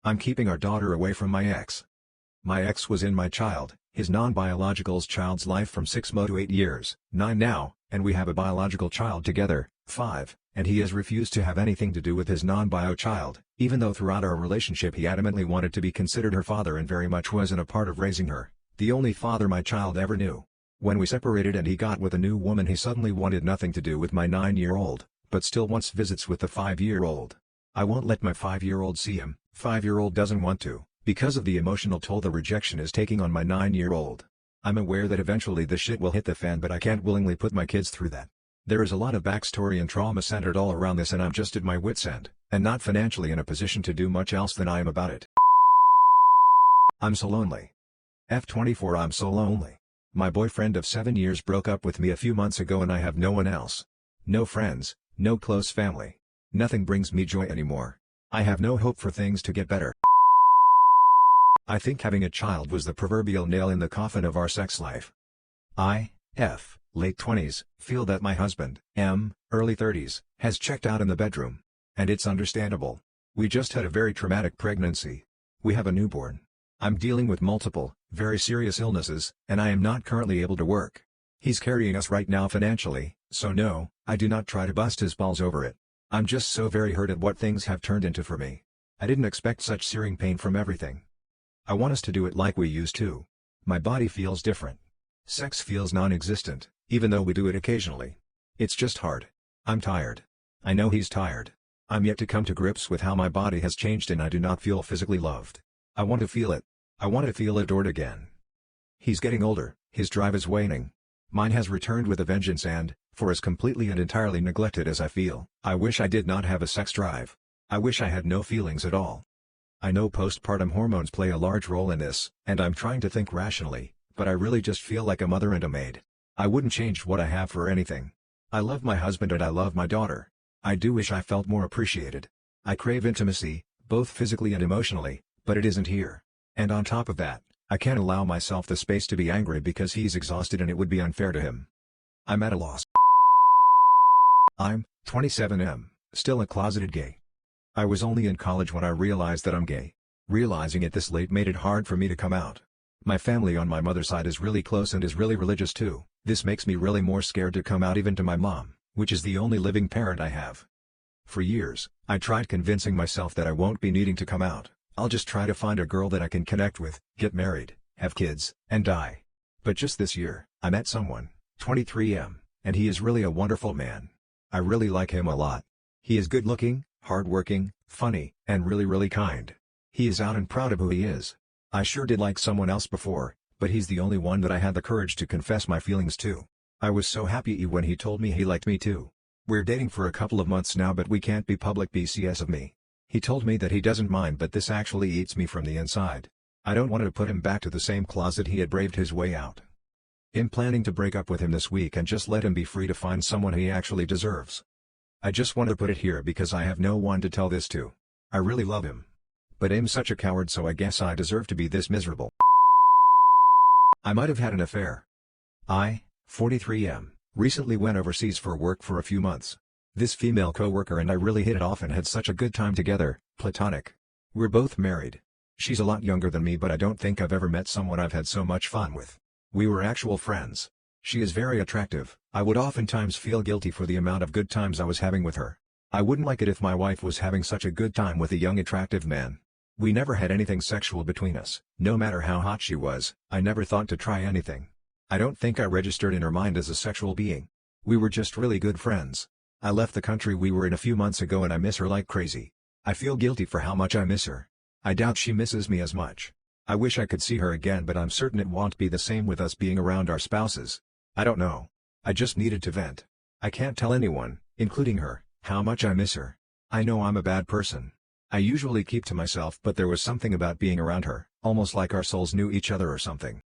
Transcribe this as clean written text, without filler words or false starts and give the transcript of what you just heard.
I'm keeping our daughter away from my ex. My ex was in my child, his non-biological's child's life from 6 to 8 years, 9 now, and we have a biological child together, 5, and he has refused to have anything to do with his non-bio child, even though throughout our relationship he adamantly wanted to be considered her father and very much wasn't a part of raising her, the only father my child ever knew. When we separated and he got with a new woman, he suddenly wanted nothing to do with my 9-year-old, but still wants visits with the 5-year-old. I won't let my 5-year-old see him. 5-year-old doesn't want to, because of the emotional toll the rejection is taking on my 9-year-old. I'm aware that eventually the shit will hit the fan, but I can't willingly put my kids through that. There is a lot of backstory and trauma centered all around this, and I'm just at my wit's end, and not financially in a position to do much else than I am about it. I'm so lonely. F24 I'm so lonely. My boyfriend of 7 years broke up with me a few months ago and I have no one else. No friends, no close family. Nothing brings me joy anymore. I have no hope for things to get better. I think having a child was the proverbial nail in the coffin of our sex life. Late 20s, feel that my husband, early 30s, has checked out in the bedroom. And it's understandable. We just had a very traumatic pregnancy. We have a newborn. I'm dealing with multiple, very serious illnesses, and I am not currently able to work. He's carrying us right now financially, so no, I do not try to bust his balls over it. I'm just so very hurt at what things have turned into for me. I didn't expect such searing pain from everything. I want us to do it like we used to. My body feels different. Sex feels non-existent, even though we do it occasionally. It's just hard. I'm tired. I know he's tired. I'm yet to come to grips with how my body has changed and I do not feel physically loved. I want to feel it. I want to feel adored again. He's getting older, his drive is waning. Mine has returned with a vengeance and, for as completely and entirely neglected as I feel, I wish I did not have a sex drive. I wish I had no feelings at all. I know postpartum hormones play a large role in this, and I'm trying to think rationally, but I really just feel like a mother and a maid. I wouldn't change what I have for anything. I love my husband and I love my daughter. I do wish I felt more appreciated. I crave intimacy, both physically and emotionally, but it isn't here. And on top of that, I can't allow myself the space to be angry because he's exhausted and it would be unfair to him. I'm at a loss. I'm 27, still a closeted gay. I was only in college when I realized that I'm gay. Realizing it this late made it hard for me to come out. My family on my mother's side is really close and is really religious too. This makes me really more scared to come out even to my mom, which is the only living parent I have. For years, I tried convincing myself that I won't be needing to come out. I'll just try to find a girl that I can connect with, get married, have kids, and die. But just this year, I met someone, 23, and he is really a wonderful man. I really like him a lot. He is good looking, hardworking, funny, and really kind. He is out and proud of who he is. I sure did like someone else before, but he's the only one that I had the courage to confess my feelings to. I was so happy when he told me he liked me too. We're dating for a couple of months now, but we can't be public BCS of me. He told me that he doesn't mind, but this actually eats me from the inside. I don't want to put him back to the same closet he had braved his way out. I'm planning to break up with him this week and just let him be free to find someone he actually deserves. I just want to put it here because I have no one to tell this to. I really love him. But I'm such a coward, so I guess I deserve to be this miserable. I might have had an affair. 43, recently went overseas for work for a few months. This female coworker and I really hit it off and had such a good time together, platonic. We're both married. She's a lot younger than me, but I don't think I've ever met someone I've had so much fun with. We were actual friends. She is very attractive. I would oftentimes feel guilty for the amount of good times I was having with her. I wouldn't like it if my wife was having such a good time with a young attractive man. We never had anything sexual between us. No matter how hot she was, I never thought to try anything. I don't think I registered in her mind as a sexual being. We were just really good friends. I left the country we were in a few months ago and I miss her like crazy. I feel guilty for how much I miss her. I doubt she misses me as much. I wish I could see her again, but I'm certain it won't be the same with us being around our spouses. I don't know. I just needed to vent. I can't tell anyone, including her, how much I miss her. I know I'm a bad person. I usually keep to myself, but there was something about being around her, almost like our souls knew each other or something.